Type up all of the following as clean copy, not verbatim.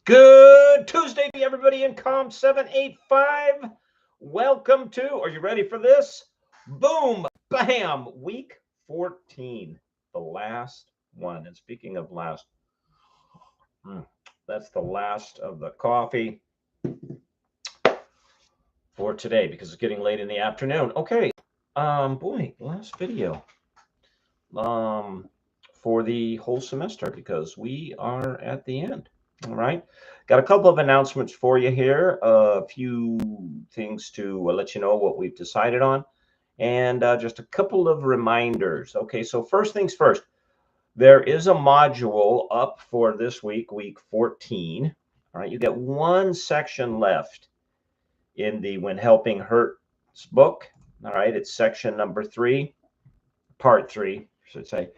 Good Tuesday to everybody in COM 785. Welcome to, are you ready for this? Boom, bam, week 14, the last one. And speaking of last, that's the last of the coffee for today because it's getting late in the afternoon. Okay, boy, last video for the whole semester because we are at the end. All right. Got a couple of announcements for you here. A few things to let you know what we've decided on. And just a couple of reminders. Okay, so first things first. There is a module up for this week, week 14. All right, you get one section left in the When Helping Hurts book. All right, it's section number 3, part 3, I should say.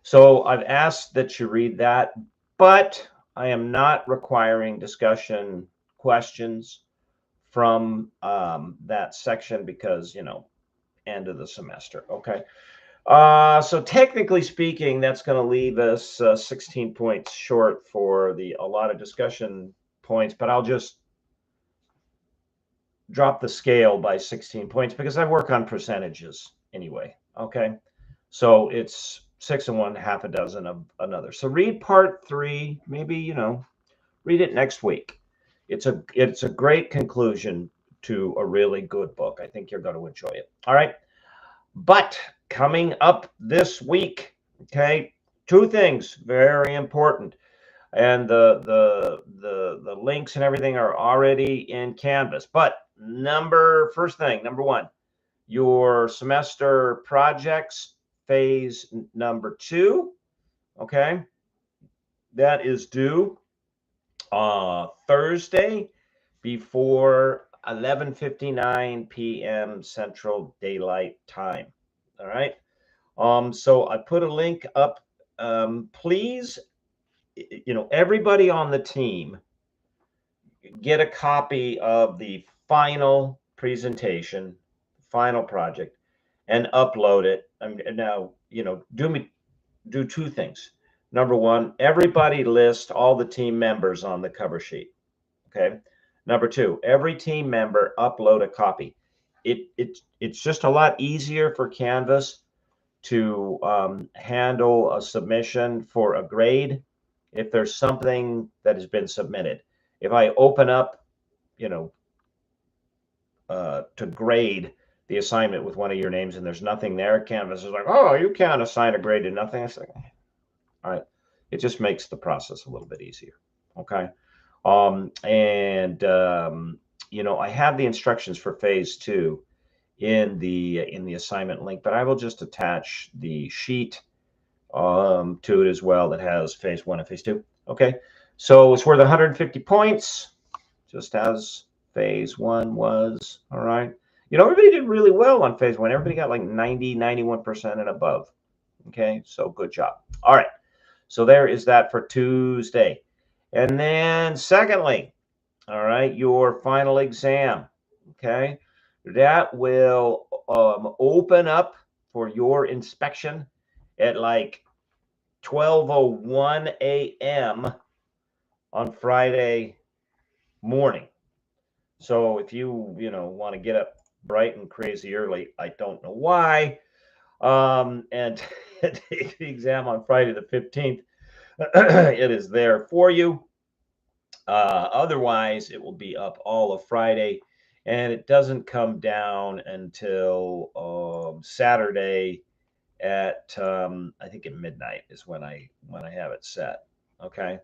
So I've asked that you read that, but I am not requiring discussion questions from that section because, end of the semester. Okay. So technically speaking, that's going to leave us 16 points short for a lot of discussion points, but I'll just drop the scale by 16 points because I work on percentages anyway. Okay. So it's 6 and 1, half a dozen of another. So read part 3, maybe, read it next week. It's a great conclusion to a really good book. I think you're going to enjoy it. All right. But coming up this week, okay, 2 things very important. And the links and everything are already in Canvas. But number 1, your semester projects phase number 2, okay, that is due Thursday before 11:59 p.m. Central Daylight Time. All right. So I put a link up. Please, everybody on the team get a copy of the final presentation, final project, and upload it. Now, do 2 things. Number 1, everybody list all the team members on the cover sheet. Okay. Number 2, every team member upload a copy. It's just a lot easier for Canvas to handle a submission for a grade if there's something that has been submitted. If I open up, to grade the assignment with one of your names and there's nothing there, Canvas is like, oh, you can't assign a grade to nothing. It's like, all right. It just makes the process a little bit easier. Okay. I have the instructions for phase 2 in the assignment link, but I will just attach the sheet to it as well that has phase 1 and phase 2. Okay. So it's worth 150 points, just as phase 1 was. All right. Everybody did really well on phase 1. Everybody got like 90, 91% and above. Okay. So good job. All right. So there is that for Tuesday. And then secondly, all right, your final exam. Okay. That will open up for your inspection at like 12:01 a.m. on Friday morning. So if you want to get up bright and crazy early, I don't know why, and take the exam on Friday the 15th, it is there for you. Otherwise, it will be up all of Friday, and it doesn't come down until Saturday at I think at midnight is when I have it set. Okay.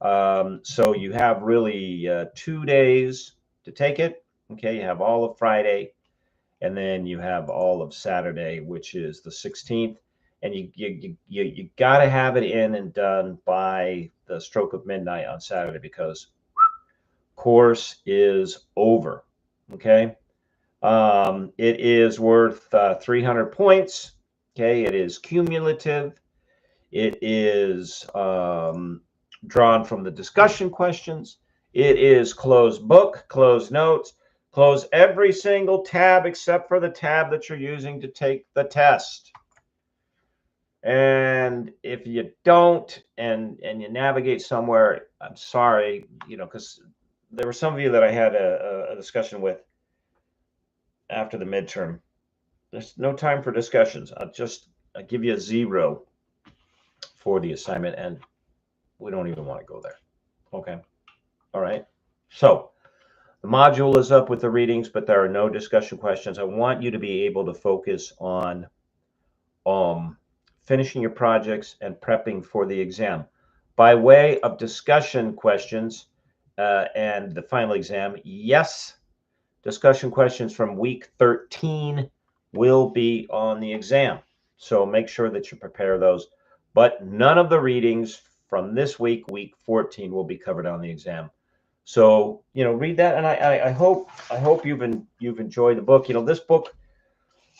So you have really 2 days to take it. Okay, you have all of Friday, and then you have all of Saturday, which is the 16th. And you got to have it in and done by the stroke of midnight on Saturday because course is over. Okay, it is worth 300 points. Okay, it is cumulative. It is drawn from the discussion questions. It is closed book, closed notes, close every single tab except for the tab that you're using to take the test. And if you don't and you navigate somewhere I'm sorry, because there were some of you that I had a discussion with after the midterm. There's no time for discussions. I'll give you a 0 for the assignment, and we don't even want to go there. Okay. All right. So the module is up with the readings, but there are no discussion questions. I want you to be able to focus on finishing your projects and prepping for the exam. By way of discussion questions and the final exam, yes, discussion questions from week 13 will be on the exam. So make sure that you prepare those. But none of the readings from this week, week 14, will be covered on the exam. So read that, and I hope you've enjoyed the book. This book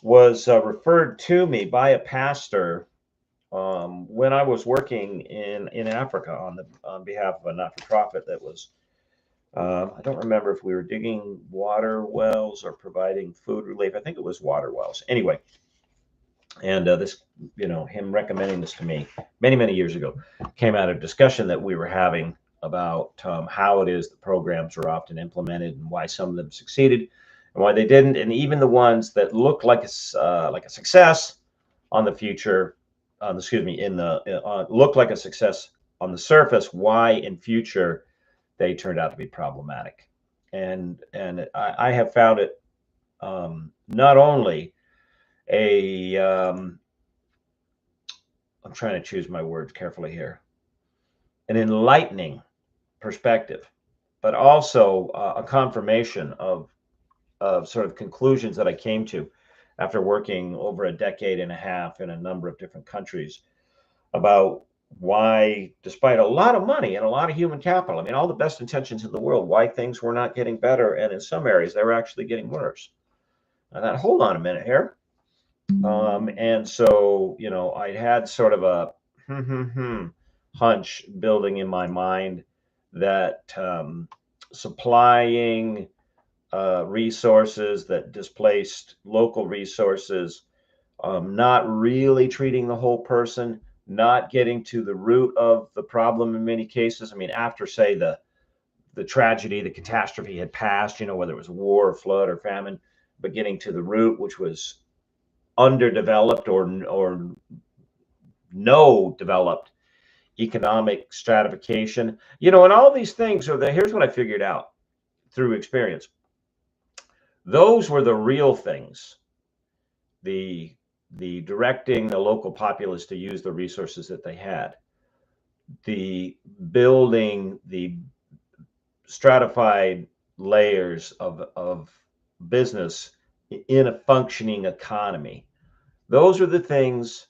was referred to me by a pastor when I was working in Africa on behalf of a not-for-profit that was. I don't remember if we were digging water wells or providing food relief. I think it was water wells. Anyway, and this, him recommending this to me many years ago, came out of a discussion that we were having about how it is the programs are often implemented and why some of them succeeded and why they didn't, and even the ones that looked like a success on the future, looked like a success on the surface, why in future they turned out to be problematic. And I have found it not only I'm trying to choose my words carefully here, an enlightening perspective, but also a confirmation of sort of conclusions that I came to after working over a decade and a half in a number of different countries about why, despite a lot of money and a lot of human capital, I mean, all the best intentions in the world, why things were not getting better. And in some areas, they were actually getting worse. And then, hold on a minute here. And so, I had sort of a hunch building in my mind that supplying resources that displaced local resources, not really treating the whole person, not getting to the root of the problem in many cases. I mean, after, say, the tragedy, the catastrophe had passed, whether it was war or flood or famine, but getting to the root, which was underdeveloped or no developed economic stratification, and all these things here's what I figured out through experience. Those were the real things. The directing the local populace to use the resources that they had, the building the stratified layers of business in a functioning economy. Those are the things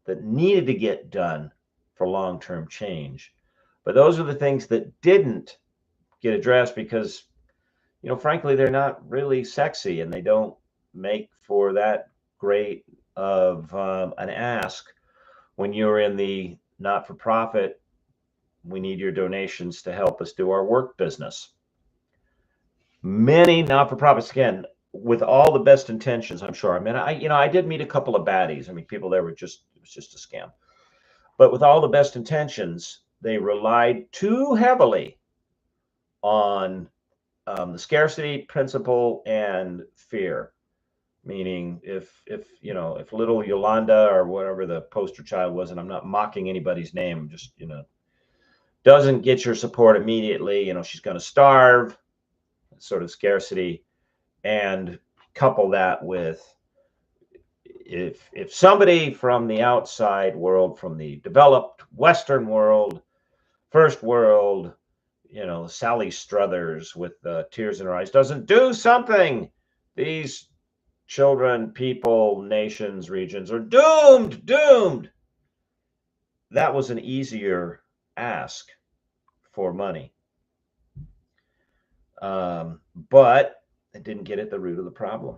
that needed to get done for long-term change. But those are the things that didn't get addressed because, frankly, they're not really sexy and they don't make for that great of an ask when you're in the not-for-profit, we need your donations to help us do our work business. Many not-for-profits, again, with all the best intentions, I'm sure. I mean, I did meet a couple of baddies. I mean, people there it was just a scam. But with all the best intentions, they relied too heavily on the scarcity principle and fear. Meaning, if little Yolanda or whatever the poster child was, and I'm not mocking anybody's name, just doesn't get your support immediately, she's going to starve. Sort of scarcity, and couple that with if somebody from the outside world, from the developed Western world, first world, Sally Struthers with tears in her eyes, doesn't do something, these children, people, nations, regions are doomed. That was an easier ask for money. But it didn't get at the root of the problem.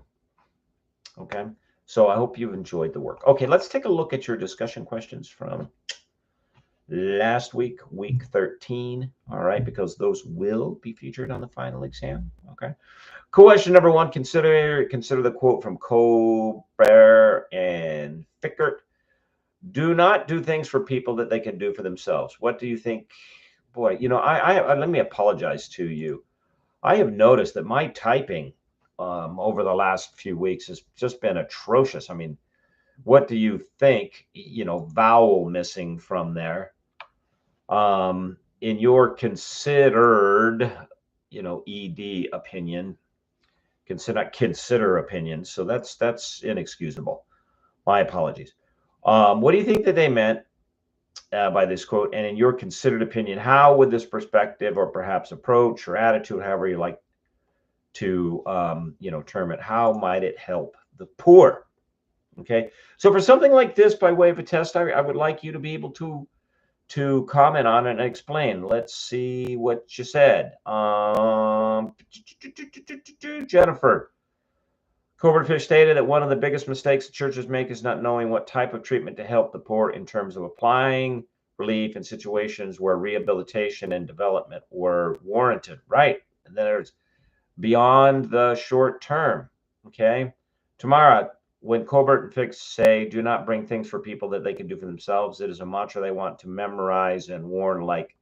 Okay, so I hope you've enjoyed the work. Okay, let's take a look at your discussion questions from last week, week 13. All right, because those will be featured on the final exam. Okay. Question number 1, consider the quote from Colbert and Fickert. Do not do things for people that they can do for themselves. What do you think boy, let me apologize to you. I have noticed that my typing over the last few weeks has just been atrocious. I mean, what do you think? Vowel missing from there. In your considered, ED opinion, consider opinion. So that's inexcusable. My apologies. What do you think that they meant by this quote? And in your considered opinion, how would this perspective or perhaps approach or attitude, however you like to term it, how might it help the poor? Okay, so for something like this, by way of a test, I would like you to be able to comment on it and explain. Let's see what you said. Jennifer Covertfish stated that one of the biggest mistakes the churches make is not knowing what type of treatment to help the poor in terms of applying relief in situations where rehabilitation and development were warranted. Right. And then there's beyond the short term. Okay. Tamara, when Colbert and Fix say, do not bring things for people that they can do for themselves, it is a mantra they want to memorize and worn like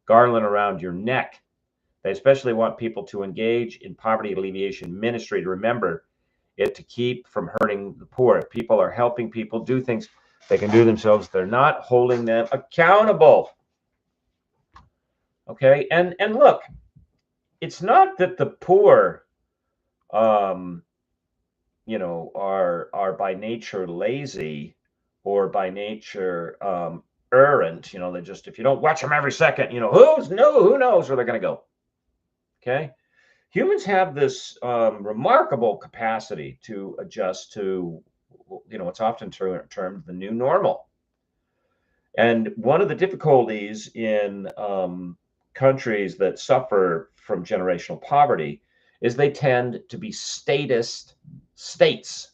garland around your neck. They especially want people to engage in poverty alleviation ministry to remember it to keep from hurting the poor. If people are helping people do things they can do themselves, they're not holding them accountable. Okay, and look, it's not that the poor are by nature lazy or by nature errant. They just, if you don't watch them every second, who knows where they're going to go. Okay, humans have this remarkable capacity to adjust to what's often termed the new normal. And one of the difficulties in countries that suffer from generational poverty is they tend to be statist states.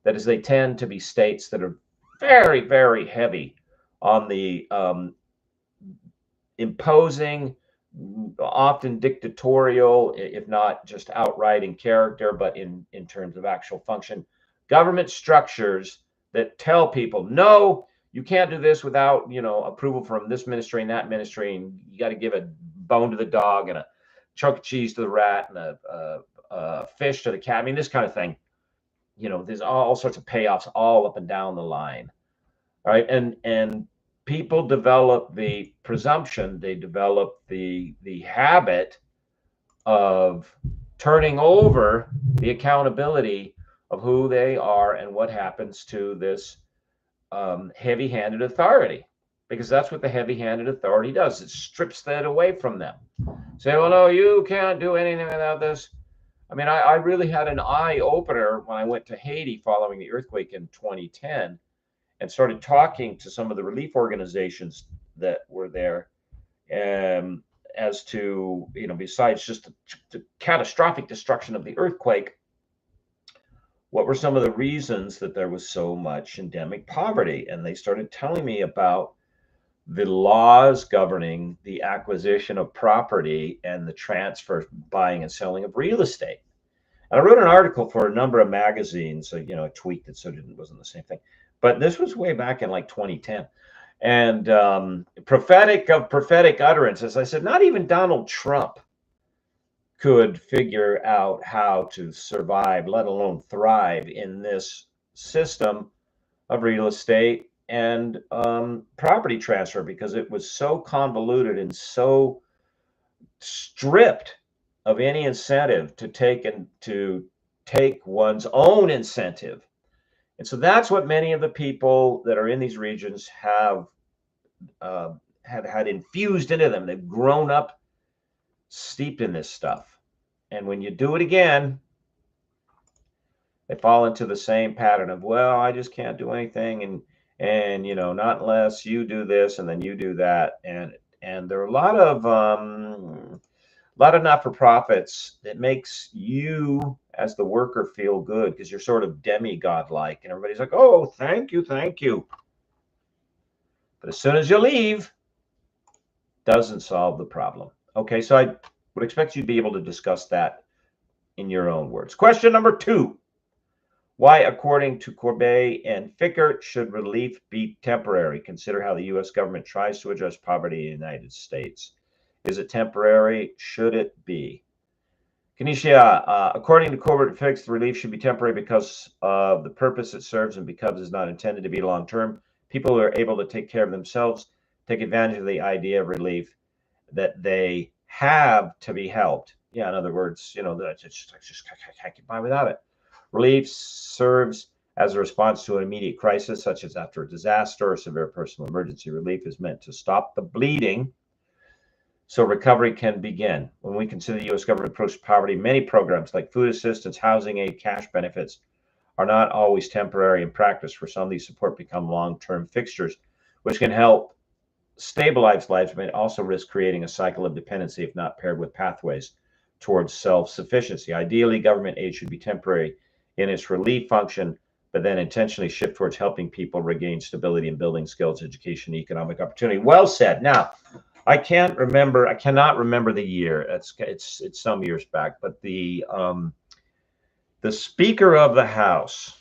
That is, they tend to be states that are very, very heavy on the imposing, often dictatorial, if not just outright in character, but in terms of actual function, government structures that tell people, no, you can't do this without, approval from this ministry and that ministry, and you got to give a bone to the dog and a chunk of cheese to the rat and a fish to the cat. I mean, this kind of thing. There's all sorts of payoffs all up and down the line. All right, and people develop the presumption, they develop the habit of turning over the accountability of who they are and what happens to this heavy-handed authority, because that's what the heavy-handed authority does. It strips that away from them. Say, well, no, you can't do anything without this. I mean, I really had an eye-opener when I went to Haiti following the earthquake in 2010 and started talking to some of the relief organizations that were there as to, besides just the catastrophic destruction of the earthquake, what were some of the reasons that there was so much endemic poverty? And they started telling me about the laws governing the acquisition of property and the transfer, buying and selling of real estate. And I wrote an article for a number of magazines, so, I tweaked it so it wasn't the same thing. But this was way back in like 2010. And prophetic utterances. I said, not even Donald Trump could figure out how to survive, let alone thrive in this system of real estate and property transfer, because it was so convoluted and so stripped of any incentive to take one's own incentive. And so that's what many of the people that are in these regions have had infused into them. They've grown up steeped in this stuff. And when you do it again, they fall into the same pattern of, well, I just can't do anything, and not unless you do this and then you do that. And there are a lot of not-for-profits that makes you as the worker feel good because you're sort of demigod-like, and everybody's like, oh, thank you. But as soon as you leave, doesn't solve the problem. Okay, so I would expect you to be able to discuss that in your own words. Question number 2. Why, according to Corbet and Fickert, should relief be temporary? Consider how the U.S. government tries to address poverty in the United States. Is it temporary? Should it be? Kenisha, according to Corbett Fix, the relief should be temporary because of the purpose it serves and because it's not intended to be long-term. People who are able to take care of themselves take advantage of the idea of relief that they have to be helped. Yeah, in other words, I just can't get by without it. Relief serves as a response to an immediate crisis, such as after a disaster or severe personal emergency. Relief is meant to stop the bleeding so recovery can begin. When we consider the U.S. government approach to poverty, many programs like food assistance, housing aid, cash benefits are not always temporary in practice. For some, these support become long-term fixtures, which can help stabilize lives, but also risk creating a cycle of dependency if not paired with pathways towards self-sufficiency. Ideally, government aid should be temporary in its relief function, but then intentionally shift towards helping people regain stability and building skills, education, economic opportunity. Well said. Now, I cannot remember the year. It's some years back, but the Speaker of the House,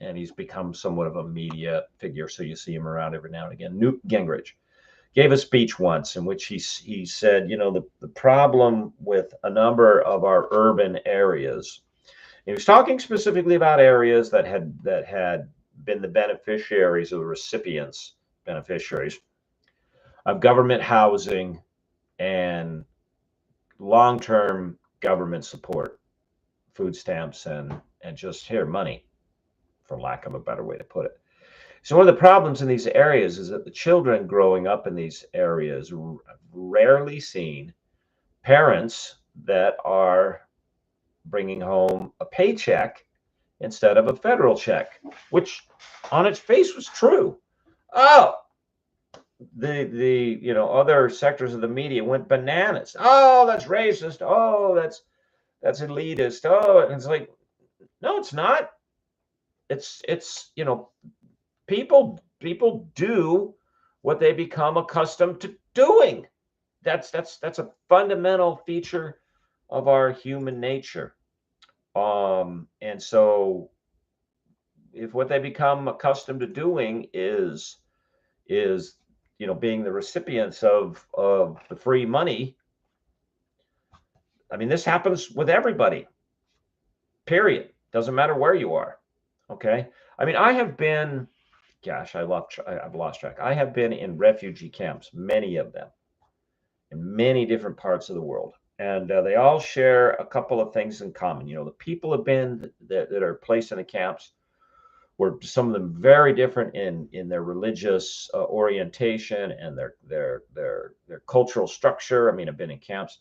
and he's become somewhat of a media figure, so you see him around every now and again, Newt Gingrich, gave a speech once in which he said, the problem with a number of our urban areas, he was talking specifically about areas that had been the beneficiaries or the recipients, beneficiaries of government housing and long-term government support, food stamps and just money, for lack of a better way to put it. So one of the problems in these areas is that the children growing up in these areas rarely seen parents that are bringing home a paycheck instead of a federal check, which on its face was true. Oh, the other sectors of the media went bananas. Oh, that's racist. Oh, that's elitist. Oh, and it's like, no, it's not. It's people do what they become accustomed to doing. That's a fundamental feature of our human nature. And so if what they become accustomed to doing is being the recipients of the free money, I mean, this happens with everybody, period. Doesn't matter where you are. Okay. I mean, I have been, gosh, I've lost track. I have been in refugee camps, many of them, in many different parts of the world. And they all share a couple of things in common. The people have been that are placed in the camps were some of them very different in their religious orientation and their cultural structure. I mean, I've been in camps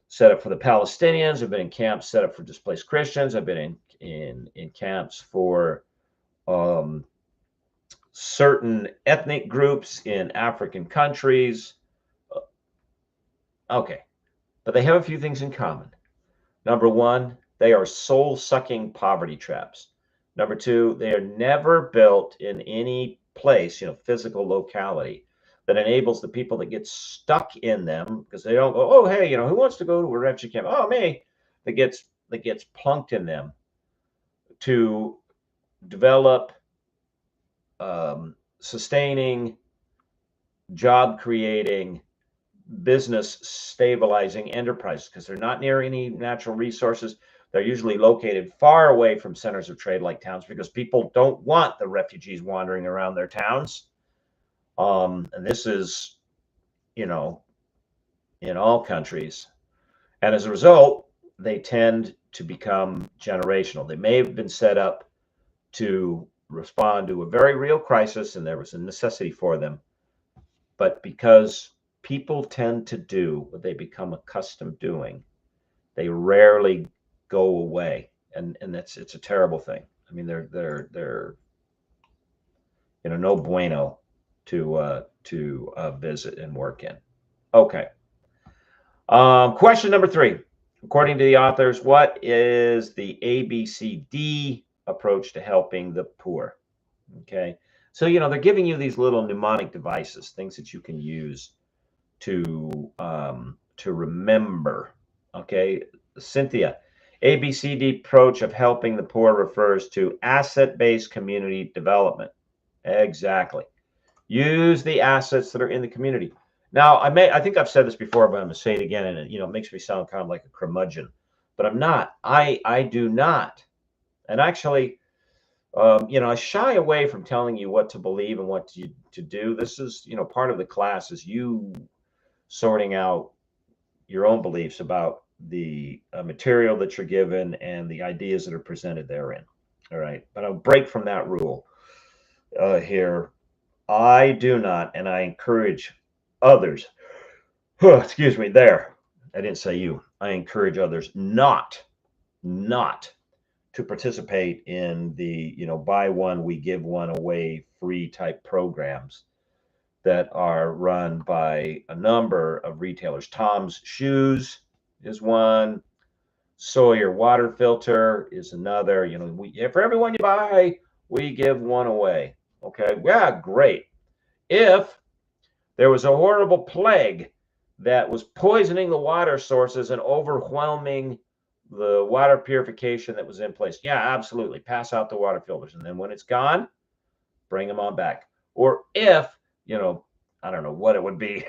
set up for the Palestinians. I've been in camps set up for displaced Christians. I've been in camps for certain ethnic groups in African countries. Okay, but they have a few things in common. Number one, they are soul-sucking poverty traps. Number two, they are never built in any place, physical locality that enables the people that get stuck in them, because they don't go, oh, hey, who wants to go to a refugee camp? Oh, me. That gets plunked in them to develop sustaining, job creating, business stabilizing enterprises, because they're not near any natural resources. They're usually located far away from centers of trade like towns, because people don't want the refugees wandering around their towns. And this is, in all countries. And as a result, they tend to become generational. They may have been set up to respond to a very real crisis, and there was a necessity for them. But because people tend to do what they become accustomed doing, they rarely go away, and it's a terrible thing. I mean, they're no bueno to visit and work in. Okay. Question number 3. According to the authors, what is the ABCD approach to helping the poor? Okay. So, they're giving you these little mnemonic devices, things that you can use to remember. Okay. Cynthia, ABCD approach of helping the poor refers to asset-based community development. Exactly. Use the assets that are in the community. Now, I think I've said this before, but I'm gonna say it again, and it makes me sound kind of like a curmudgeon, but I'm not. I do not, and actually, I shy away from telling you what to believe and what to do. This is, part of the class is you sorting out your own beliefs about the material that you're given and the ideas that are presented therein. All right, but I'll break from that rule here. I do not, and I encourage others. Excuse me. There, I didn't say you. I encourage others not to participate in the buy one we give one away free type programs that are run by a number of retailers. Tom's Shoes is one. Sawyer water filter is another. For everyone you buy, we give one away. Okay, yeah, great. If there was a horrible plague that was poisoning the water sources and overwhelming the water purification that was in place, yeah, absolutely, pass out the water filters, and then when it's gone, bring them on back. Or if I don't know what it would be,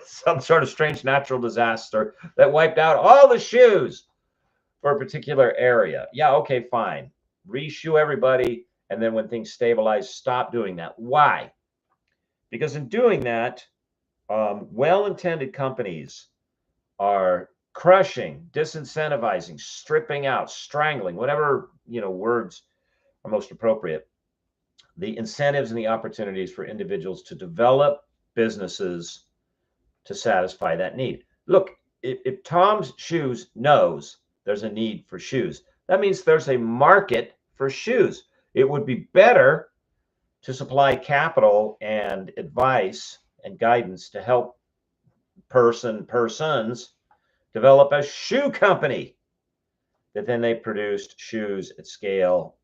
some sort of strange natural disaster that wiped out all the shoes for a particular area. Yeah, okay, fine. Reshoe everybody. And then when things stabilize, stop doing that. Why? Because in doing that, well-intended companies are crushing, disincentivizing, stripping out, strangling, whatever words are most appropriate, the incentives and the opportunities for individuals to develop businesses to satisfy that need. Look, if Tom's Shoes knows there's a need for shoes, that means there's a market for shoes. It would be better to supply capital and advice and guidance to help persons develop a shoe company that then they produced shoes at scale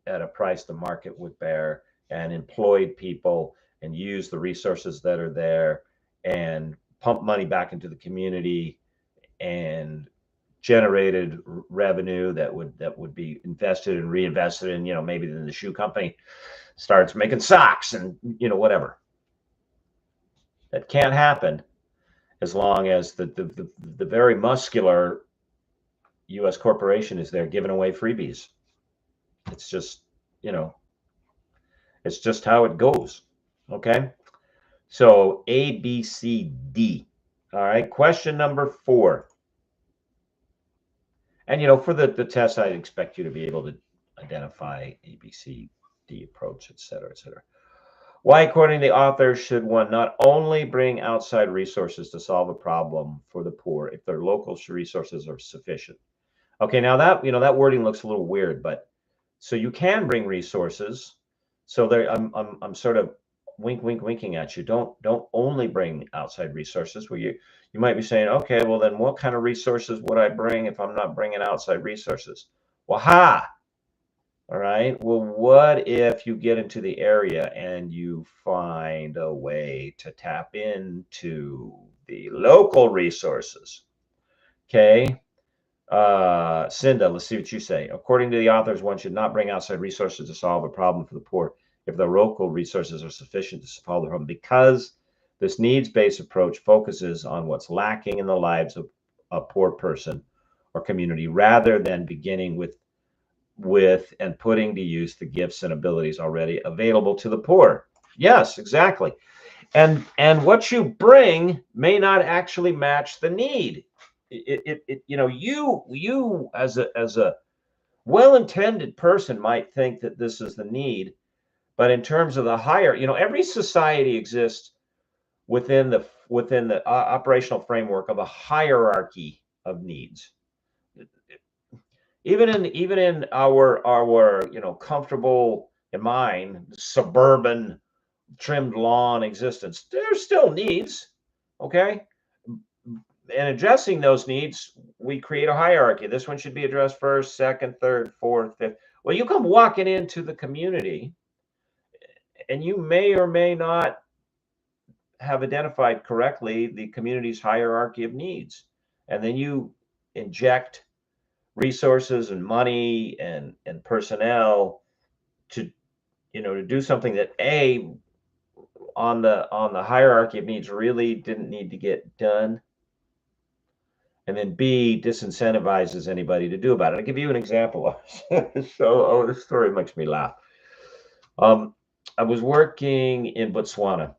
at a price the market would bear, and employed people and used the resources that are there and pump money back into the community and generated revenue that would be invested and reinvested in, maybe then the shoe company starts making socks and whatever. That can't happen as long as the very muscular U.S. corporation is there giving away freebies. It's just, it's just how it goes. Okay. So A, B, C, D. All right. Question number 4. And, for the test, I'd expect you to be able to identify A, B, C, D approach, et cetera, et cetera. Why, according to the author, should one not only bring outside resources to solve a problem for the poor if their local resources are sufficient? Okay, now that wording looks a little weird, but so you can bring resources. So there, I'm sort of winking at you. Don't only bring outside resources. Well, you might be saying, okay, well then what kind of resources would I bring if I'm not bringing outside resources? Well, all right. Well, what if you get into the area and you find a way to tap into the local resources? Okay. Cinda, let's see what you say. According to the authors, one should not bring outside resources to solve a problem for the poor if the local resources are sufficient to solve the problem, because this needs-based approach focuses on what's lacking in the lives of a poor person or community rather than beginning with and putting to use the gifts and abilities already available to the poor. Yes, exactly. And what you bring may not actually match the need. You as a well-intended person might think that this is the need, but in terms of the higher, every society exists within the operational framework of a hierarchy of needs. Even in our comfortable, in mine, suburban trimmed lawn existence, there's still needs. Okay. And addressing those needs, we create a hierarchy. This one should be addressed first, second, third, fourth, fifth. Well, you come walking into the community and you may or may not have identified correctly the community's hierarchy of needs. And then you inject resources and money and personnel to do something that on the hierarchy of needs really didn't need to get done. And then B, disincentivizes anybody to do about it. I'll give you an example. This story makes me laugh. I was working in Botswana,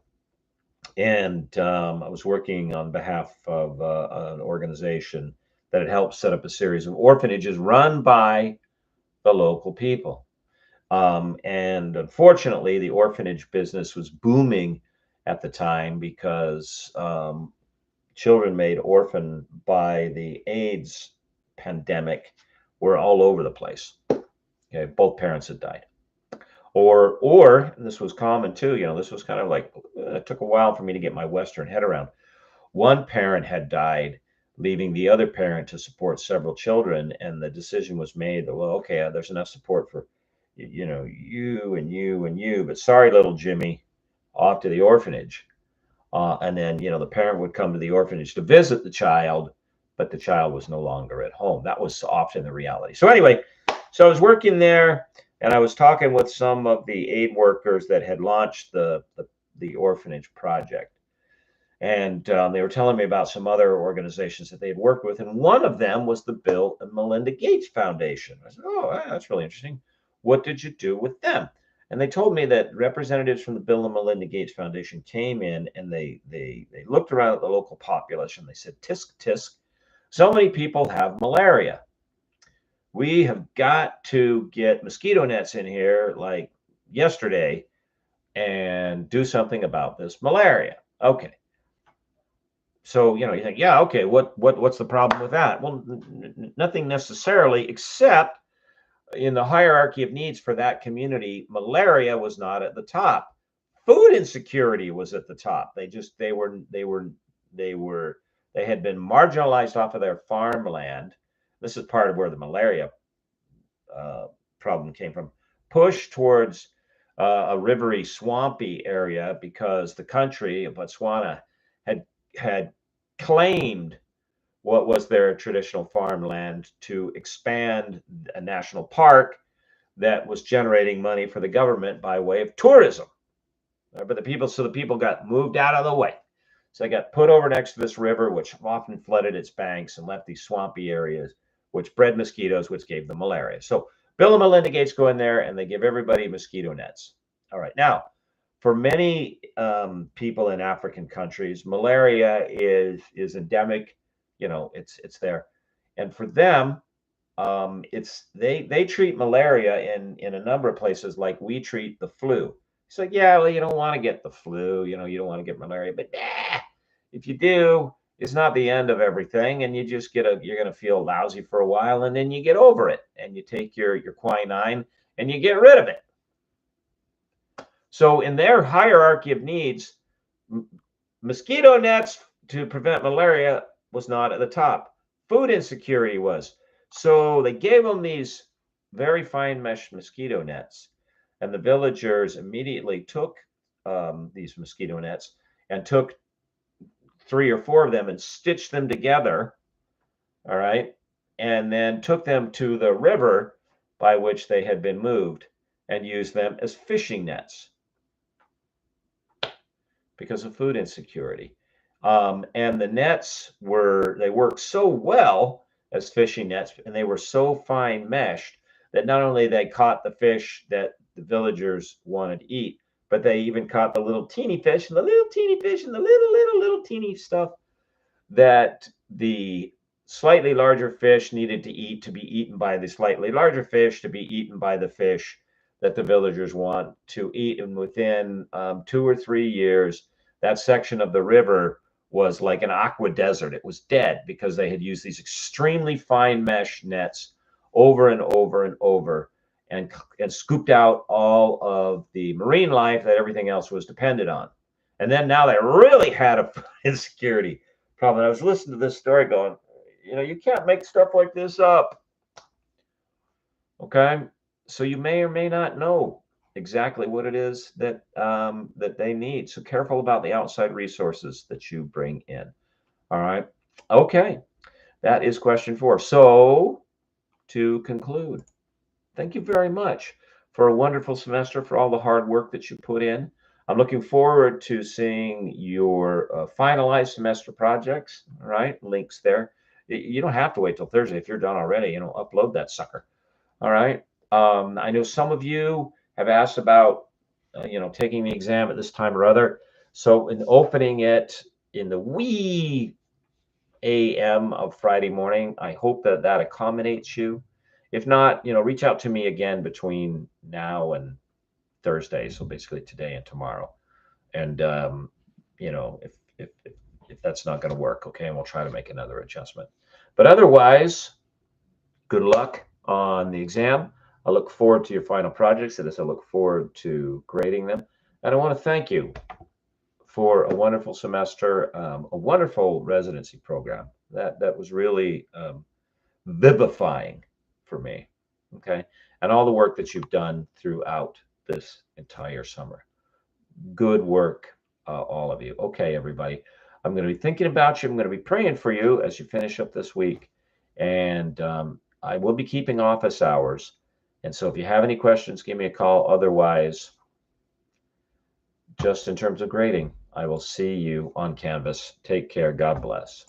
and I was working on behalf of an organization that had helped set up a series of orphanages run by the local people. And unfortunately, the orphanage business was booming at the time because children made orphan by the AIDS pandemic were all over the place. Okay, both parents had died. Or this was common too, this was kind of like, it took a while for me to get my Western head around. One parent had died, leaving the other parent to support several children, and the decision was made that, well, okay, there's enough support for, you and you and you, but sorry, little Jimmy, off to the orphanage. And then, the parent would come to the orphanage to visit the child, but the child was no longer at home. That was often the reality. So anyway, so I was working there, and I was talking with some of the aid workers that had launched the orphanage project. And they were telling me about some other organizations that they had worked with. And one of them was the Bill and Melinda Gates Foundation. I said, oh, that's really interesting. What did you do with them? And they told me that representatives from the Bill and Melinda Gates Foundation came in, and they looked around at the local population. They said, tisk, tisk, so many people have malaria. We have got to get mosquito nets in here like yesterday and do something about this malaria. Okay. So, you think, yeah, okay, what's the problem with that? Well, nothing necessarily, except in the hierarchy of needs for that community, malaria was not at the top. Food insecurity was at the top. They had been marginalized off of their farmland. This is part of where the malaria problem came from. Pushed towards a rivery, swampy area because the country of Botswana had claimed what was their traditional farmland to expand a national park that was generating money for the government by way of tourism. But the people got moved out of the way. So they got put over next to this river, which often flooded its banks and left these swampy areas, which bred mosquitoes, which gave them malaria. So Bill and Melinda Gates go in there and they give everybody mosquito nets. All right. Now, for many people in African countries, malaria is endemic. It's there, and for them, they treat malaria in a number of places like we treat the flu. It's like, yeah, well, you don't want to get the flu, you don't want to get malaria, but if you do, it's not the end of everything, and you're going to feel lousy for a while, and then you get over it, and you take your quinine and you get rid of it. So in their hierarchy of needs, mosquito nets to prevent malaria was not at the top. Food insecurity was. So they gave them these very fine mesh mosquito nets, and the villagers immediately took these mosquito nets and took 3 or 4 of them and stitched them together, all right, and then took them to the river by which they had been moved and used them as fishing nets because of food insecurity. And the nets worked so well as fishing nets, and they were so fine meshed that not only they caught the fish that the villagers wanted to eat, but they even caught the little teeny fish and the little teeny fish and the little teeny stuff that the slightly larger fish needed to eat to be eaten by the slightly larger fish to be eaten by the fish that the villagers want to eat. And within 2 or 3 years, that section of the river was like an aqua desert. It was dead because they had used these extremely fine mesh nets over and over and over and scooped out all of the marine life that everything else was dependent on. And then now they really had a insecurity problem. I was listening to this story going, you can't make stuff like this up. Okay. So you may or may not know exactly what it is that that they need. So careful about the outside resources that you bring in. All right. Okay. That is question 4. So to conclude, thank you very much for a wonderful semester, for all the hard work that you put in. I'm looking forward to seeing your finalized semester projects. All right, links there. You don't have to wait till Thursday if you're done already. Upload that sucker. All right. I know some of you have asked about, taking the exam at this time or other. So in opening it in the wee a.m. of Friday morning, I hope that that accommodates you. If not, reach out to me again between now and Thursday. So basically today and tomorrow. And if that's not going to work, okay, and we'll try to make another adjustment. But otherwise, good luck on the exam. I look forward to your final projects, and as I look forward to grading them. And I want to thank you for a wonderful semester, a wonderful residency program. That was really vivifying for me. Okay, and all the work that you've done throughout this entire summer. Good work, all of you. Okay, everybody. I'm going to be thinking about you. I'm going to be praying for you as you finish up this week. And I will be keeping office hours. And so if you have any questions, give me a call. Otherwise, just in terms of grading, I will see you on Canvas. Take care. God bless.